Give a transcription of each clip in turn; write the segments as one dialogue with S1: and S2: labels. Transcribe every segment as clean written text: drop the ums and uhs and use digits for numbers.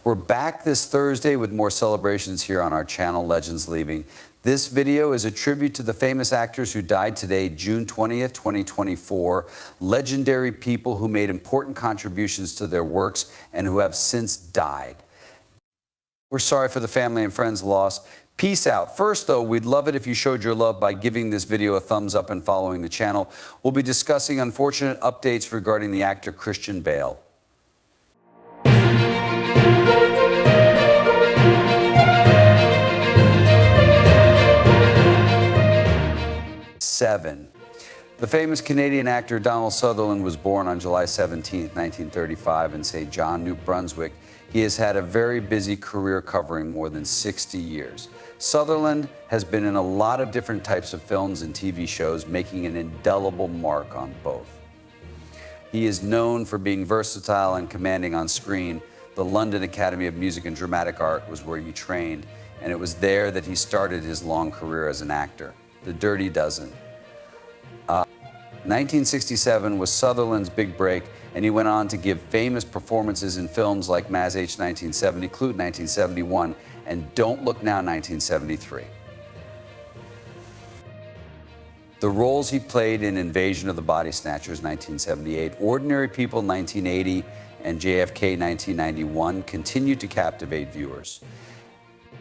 S1: We're back this Thursday with more celebrations here on our channel, Legends Leaving. This video is a tribute to the famous actors who died today, June 20th, 2024. Legendary people who made important contributions to their works and who have since died. We're sorry for the family and friends lost. Peace out. First, though, we'd love it if you showed your love by giving this video a thumbs up and following the channel. We'll be discussing unfortunate updates regarding the actor Chrystian Bale. The famous Canadian actor Donald Sutherland was born on July 17, 1935 in St. John, New Brunswick. He has had a very busy career covering more than 60 years. Sutherland has been in a lot of different types of films and TV shows, making an indelible mark on both. He is known for being versatile and commanding on screen. The London Academy of Music and Dramatic Art was where he trained, and it was there that he started his long career as an actor. The Dirty Dozen. 1967 was Sutherland's big break, and he went on to give famous performances in films like Maz H. 1970, Clute 1971, and Don't Look Now 1973. The roles he played in Invasion of the Body Snatchers 1978, Ordinary People 1980, and JFK 1991 continue to captivate viewers.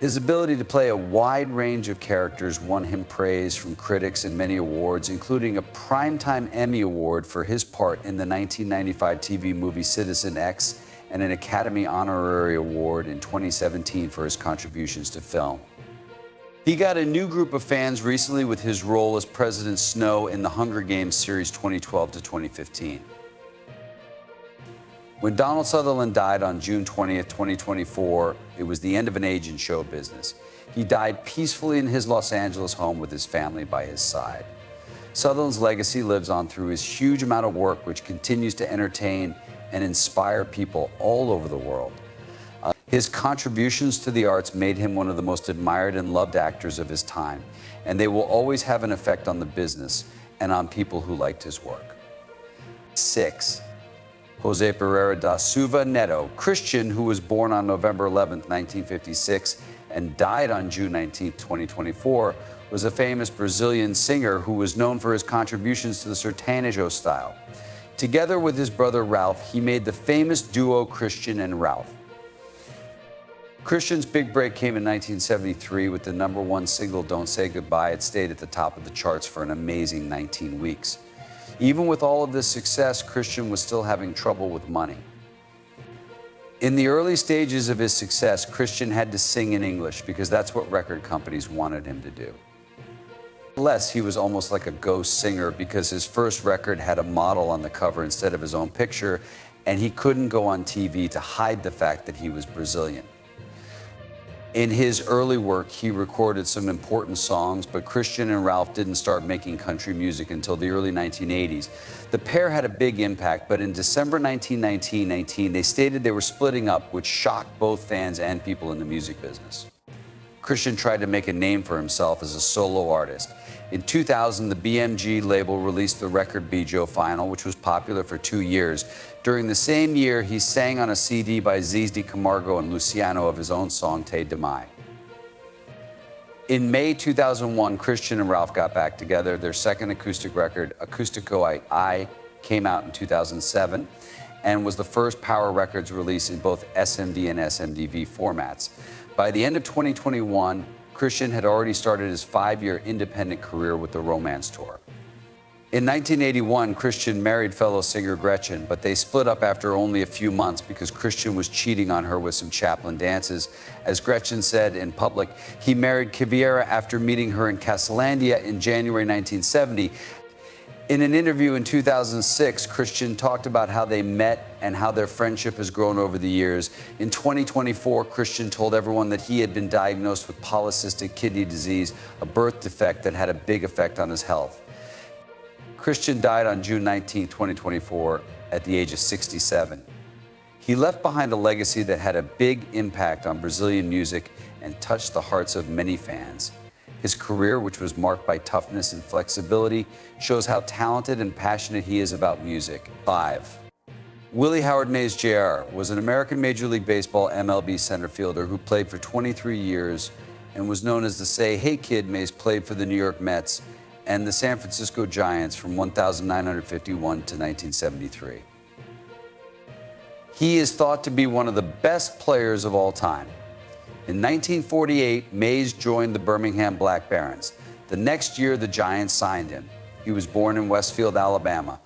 S1: His ability to play a wide range of characters won him praise from critics and many awards, including a Primetime Emmy Award for his part in the 1995 TV movie Citizen X and an Academy Honorary Award in 2017 for his contributions to film. He got a new group of fans recently with his role as President Snow in the Hunger Games series 2012 to 2015. When Donald Sutherland died on June 20th, 2024, it was the end of an age in show business. He died peacefully in his Los Angeles home with his family by his side. Sutherland's legacy lives on through his huge amount of work, which continues to entertain and inspire people all over the world. His contributions to the arts made him one of the most admired and loved actors of his time, and they will always have an effect on the business and on people who liked his work. 6. Jose Pereira DOA Neto. Chrystian, who was born on November 11, 1956, and died on June 19, 2024, was a famous Brazilian singer who was known for his contributions to the sertanejo style. Together with his brother Ralf, he made the famous duo Chrystian and Ralf. Chrystian's big break came in 1973 with the #1 single, Don't Say Goodbye. It stayed at the top of the charts for an amazing 19 weeks. Even with all of this success, Chrystian was still having trouble with money. In the early stages of his success, Chrystian had to sing in English because that's what record companies wanted him to do. Nevertheless, he was almost like a ghost singer because his first record had a model on the cover instead of his own picture, and he couldn't go on TV to hide the fact that he was Brazilian. In his early work, he recorded some important songs, but Chrystian and Ralf didn't start making country music until the early 1980s. The pair had a big impact, but in December 1919, they stated they were splitting up, which shocked both fans and people in the music business. Chrystian tried to make a name for himself as a solo artist. In 2000, the BMG label released the record Bijo Final, which was popular for 2 years. During the same year, he sang on a CD by Zizzy Camargo and Luciano of his own song, Te Demai. In May 2001, Chrystian and Ralf got back together. Their second acoustic record, Acústico I, came out in 2007 and was the first Power Records release in both SMD and SMDV formats. By the end of 2021, Chrystian had already started his 5-year independent career with the Romance Tour. In 1981, Chrystian married fellow singer Gretchen, but they split up after only a few months because Chrystian was cheating on her with some Chaplin dances. As Gretchen said in public, he married Caviera after meeting her in Casalandia in January 1970. In an interview in 2006, Chrystian talked about how they met and how their friendship has grown over the years. In 2024, Chrystian told everyone that he had been diagnosed with polycystic kidney disease, a birth defect that had a big effect on his health. Chrystian died on June 19, 2024, at the age of 67. He left behind a legacy that had a big impact on Brazilian music and touched the hearts of many fans. His career, which was marked by toughness and flexibility, shows how talented and passionate he is about music. 5. Willie Howard Jr. was an American Major League Baseball MLB center fielder who played for 23 years and was known as the Say Hey Kid. Mays played for the New York Mets and the San Francisco Giants from 1951 to 1973. He is thought to be one of the best players of all time. In 1948, Mays joined the Birmingham Black Barons. The next year, the Giants signed him. He was born in Westfield, Alabama.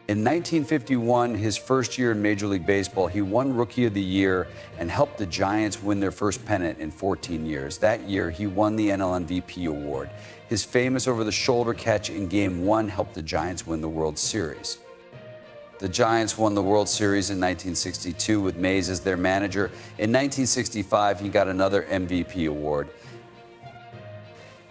S1: In 1951, his first year in Major League Baseball, he won Rookie of the Year and helped the Giants win their first pennant in 14 years. That year, he won the NL MVP award. His famous over-the-shoulder catch in Game 1 helped the Giants win the World Series. The Giants won the World Series in 1962 with Mays as their manager. In 1965, he got another MVP award.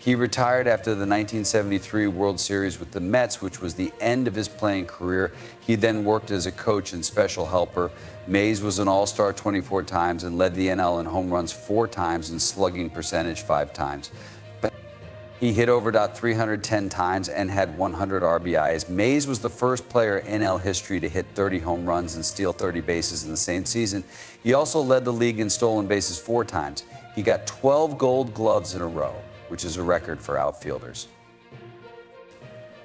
S1: He retired after the 1973 World Series with the Mets, which was the end of his playing career. He then worked as a coach and special helper. Mays was an All-Star 24 times and led the NL in home runs 4 times and slugging percentage 5 times. He hit over .310 times and had 100 RBIs. Mays was the first player in NL history to hit 30 home runs and steal 30 bases in the same season. He also led the league in stolen bases 4 times. He got 12 Gold Gloves in a row, which is a record for outfielders.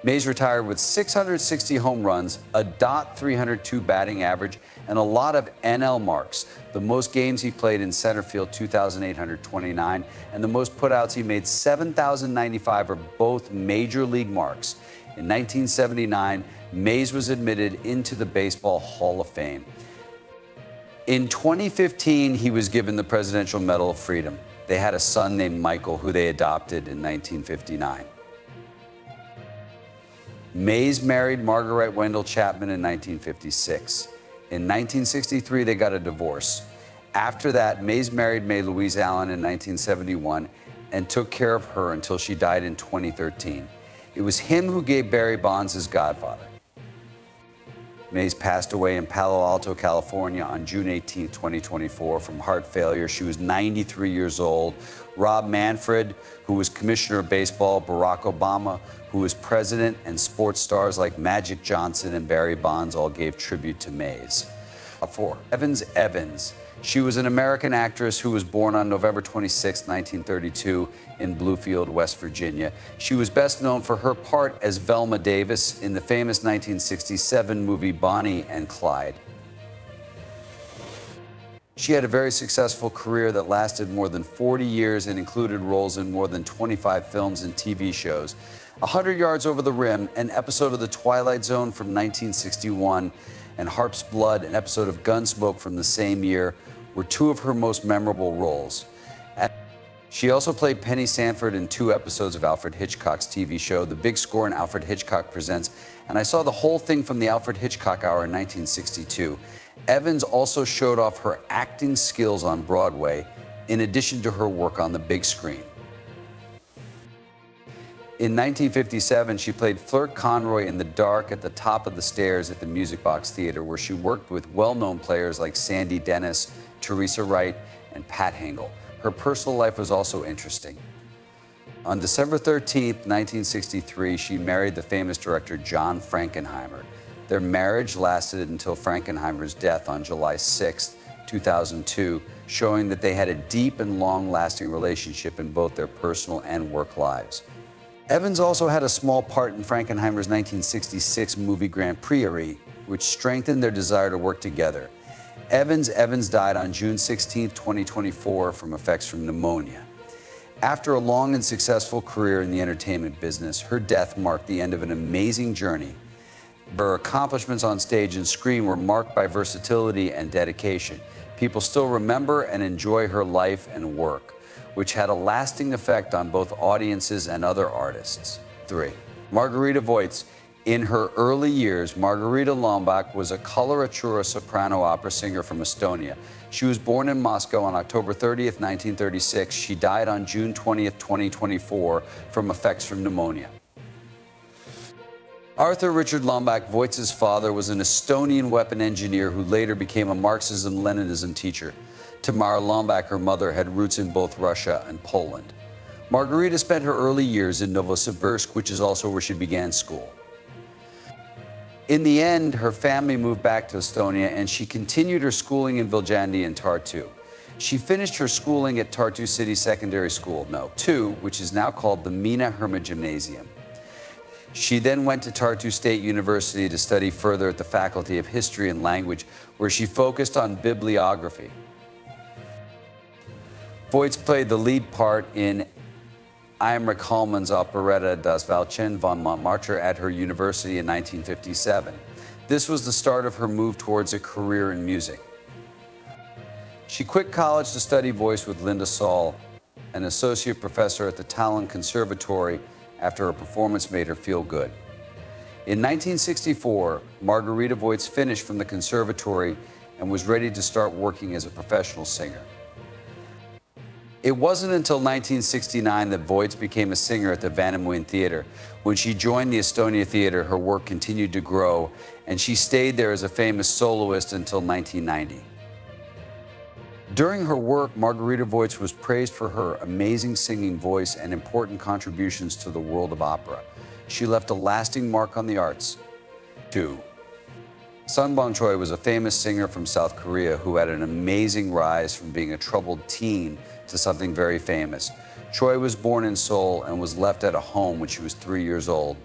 S1: Mays retired with 660 home runs, a .302 batting average, and a lot of NL marks. The most games he played in center field, 2,829, and the most putouts he made, 7,095, are both major league marks. In 1979, Mays was admitted into the Baseball Hall of Fame. In 2015, he was given the Presidential Medal of Freedom. They had a son named Michael, who they adopted in 1959. Mays married Margaret Wendell Chapman in 1956. In 1963, they got a divorce. After that, Mays married Mae Louise Allen in 1971 and took care of her until she died in 2013. It was him who gave Barry Bonds his godfather. Mays passed away in Palo Alto, California on June 18, 2024 from heart failure. She was 93 years old. Rob Manfred, who was Commissioner of Baseball, Barack Obama, who was president, and sports stars like Magic Johnson and Barry Bonds all gave tribute to Mays. 4. Evans. She was an American actress who was born on November 26, 1932 in Bluefield, West Virginia. She was best known for her part as Velma Davis in the famous 1967 movie Bonnie and Clyde. She had a very successful career that lasted more than 40 years and included roles in more than 25 films and TV shows. 100 Yards Over the Rim, an episode of The Twilight Zone from 1961, and Harp's Blood, an episode of Gunsmoke from the same year, were 2 of her most memorable roles. She also played Penny Sanford in 2 episodes of Alfred Hitchcock's TV show, The Big Score and Alfred Hitchcock Presents, and I saw the whole thing from the Alfred Hitchcock Hour in 1962. Evans also showed off her acting skills on Broadway, in addition to her work on the big screen. In 1957, she played Flirt Conroy in The Dark at the Top of the Stairs at the Music Box Theater, where she worked with well-known players like Sandy Dennis, Teresa Wright, and Pat Hingle. Her personal life was also interesting. On December 13, 1963, she married the famous director John Frankenheimer. Their marriage lasted until Frankenheimer's death on July 6, 2002, showing that they had a deep and long-lasting relationship in both their personal and work lives. Evans also had a small part in Frankenheimer's 1966 movie Grand Prix, which strengthened their desire to work together. Evans died on June 16, 2024 from effects from pneumonia. After a long and successful career in the entertainment business, her death marked the end of an amazing journey. Her accomplishments on stage and screen were marked by versatility and dedication. People still remember and enjoy her life and work, which had a lasting effect on both audiences and other artists. 3. Margarita Voits. In her early years, Margarita Lombak was a coloratura soprano opera singer from Estonia. She was born in Moscow on October 30th, 1936. She died on June 20th, 2024 from effects from pneumonia. Arthur Richard Lombak, Voits' father, was an Estonian weapon engineer who later became a Marxism-Leninism teacher. Tamara Lombak, her mother, had roots in both Russia and Poland. Margarita spent her early years in Novosibirsk, which is also where she began school. In the end, her family moved back to Estonia and she continued her schooling in Viljandi and Tartu. She finished her schooling at Tartu City Secondary School, no, 2, which is now called the Mina Herma Gymnasium. She then went to Tartu State University to study further at the Faculty of History and Language, where she focused on bibliography. Voits played the lead part in Imre Kallman's operetta Das Weilchen von Montmartre at her university in 1957. This was the start of her move towards a career in music. She quit college to study voice with Linda Saul, an associate professor at the Tallinn Conservatory, after her performance made her feel good. In 1964, Margarita Voits finished from the conservatory and was ready to start working as a professional singer. It wasn't until 1969 that Voits became a singer at the Vanemuine Theatre. When she joined the Estonia Theatre, her work continued to grow, and she stayed there as a famous soloist until 1990. During her work, Margarita Voits was praised for her amazing singing voice and important contributions to the world of opera. She left a lasting mark on the arts. 2. Bon Choy was a famous singer from South Korea who had an amazing rise from being a troubled teen to something very famous. Choy was born in Seoul and was left at a home when she was 3 years old.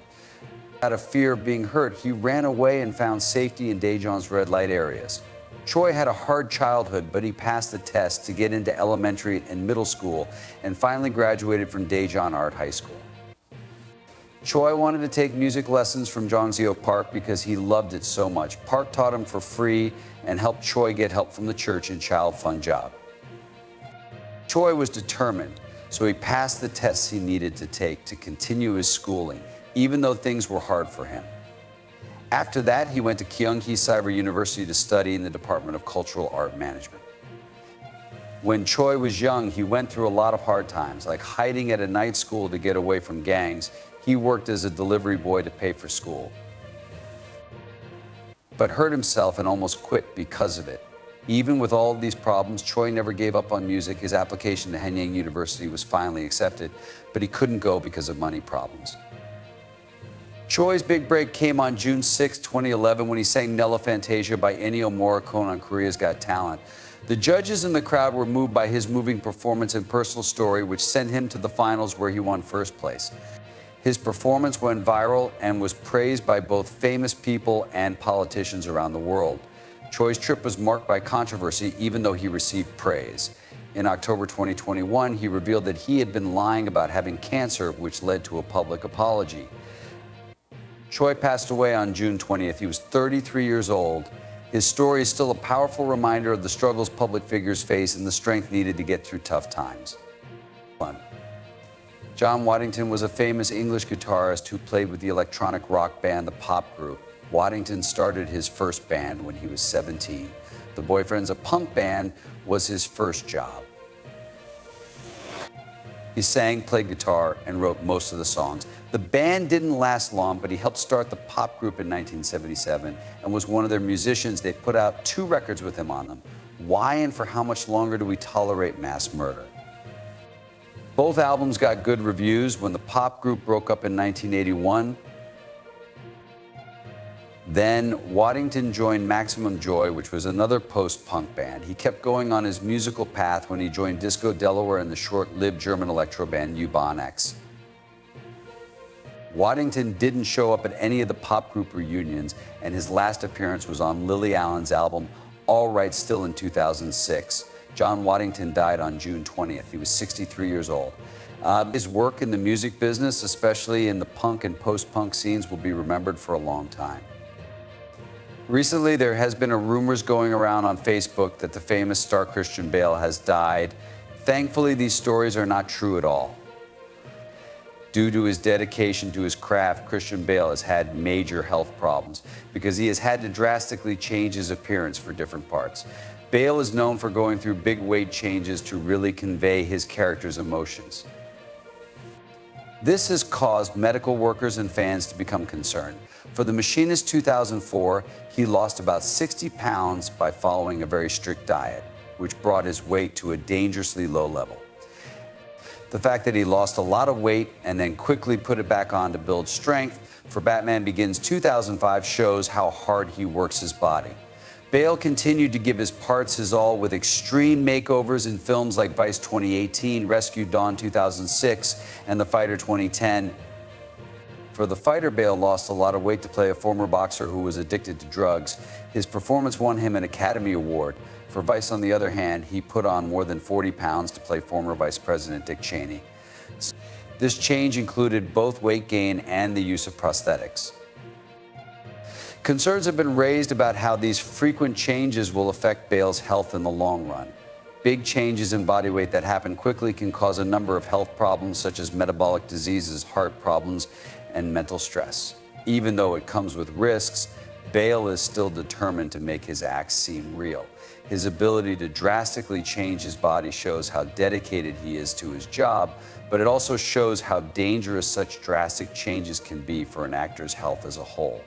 S1: Out of fear of being hurt, he ran away and found safety in Daejeon's red light areas. Choy had a hard childhood, but he passed the test to get into elementary and middle school and finally graduated from Daejeon Art High School. Choy wanted to take music lessons from Jongseok Park because he loved it so much. Park taught him for free and helped Choy get help from the church in Child Fund Job. Choy was determined, so he passed the tests he needed to take to continue his schooling, even though things were hard for him. After that, he went to Kyunghee Cyber University to study in the Department of Cultural Art Management. When Choy was young, he went through a lot of hard times, like hiding at a night school to get away from gangs. He worked as a delivery boy to pay for school, but hurt himself and almost quit because of it. Even with all of these problems, Choy never gave up on music. His application to Hanyang University was finally accepted, but he couldn't go because of money problems. Choy's big break came on June 6, 2011, when he sang Nella Fantasia by Ennio Morricone on Korea's Got Talent. The judges in the crowd were moved by his moving performance and personal story, which sent him to the finals where he won first place. His performance went viral and was praised by both famous people and politicians around the world. Choy's trip was marked by controversy, even though he received praise. In October 2021, he revealed that he had been lying about having cancer, which led to a public apology. Choy passed away on June 20th. He was 33 years old. His story is still a powerful reminder of the struggles public figures face and the strength needed to get through tough times. 1. John Wadington was a famous English guitarist who played with the electronic rock band The Pop Group. Wadington started his first band when he was 17. The Boyfriends, a punk band, was his first job. He sang, played guitar, and wrote most of the songs. The band didn't last long, but he helped start the Pop Group in 1977 and was one of their musicians. They put out 2 records with him on them. Why and for how much longer do we tolerate mass murder? Both albums got good reviews. When the Pop Group broke up in 1981, then Wadington joined Maximum Joy, which was another post-punk band. He kept going on his musical path when he joined Disco Delaware and the short-lived German electro band U-Bahn X. Wadington didn't show up at any of the Pop Group reunions, and his last appearance was on Lily Allen's album All Right Still in 2006. John Wadington died on June 20th. He was 63 years old. His work in the music business, especially in the punk and post-punk scenes, will be remembered for a long time. Recently, there has been rumors going around on Facebook that the famous star Christian Bale has died. Thankfully, these stories are not true at all. Due to his dedication to his craft, Christian Bale has had major health problems because he has had to drastically change his appearance for different parts. Bale is known for going through big weight changes to really convey his character's emotions. This has caused medical workers and fans to become concerned. For The Machinist 2004, he lost about 60 pounds by following a very strict diet, which brought his weight to a dangerously low level. The fact that he lost a lot of weight and then quickly put it back on to build strength for Batman Begins 2005 shows how hard he works his body. Bale continued to give his parts his all with extreme makeovers in films like Vice 2018, Rescue Dawn 2006, and The Fighter 2010. For The Fighter, Bale lost a lot of weight to play a former boxer who was addicted to drugs. His performance won him an Academy Award. For Vice, on the other hand, he put on more than 40 pounds to play former Vice President Dick Cheney. This change included both weight gain and the use of prosthetics. Concerns have been raised about how these frequent changes will affect Bale's health in the long run. Big changes in body weight that happen quickly can cause a number of health problems such as metabolic diseases, heart problems, and mental stress. Even though it comes with risks, Bale is still determined to make his acts seem real. His ability to drastically change his body shows how dedicated he is to his job, but it also shows how dangerous such drastic changes can be for an actor's health as a whole.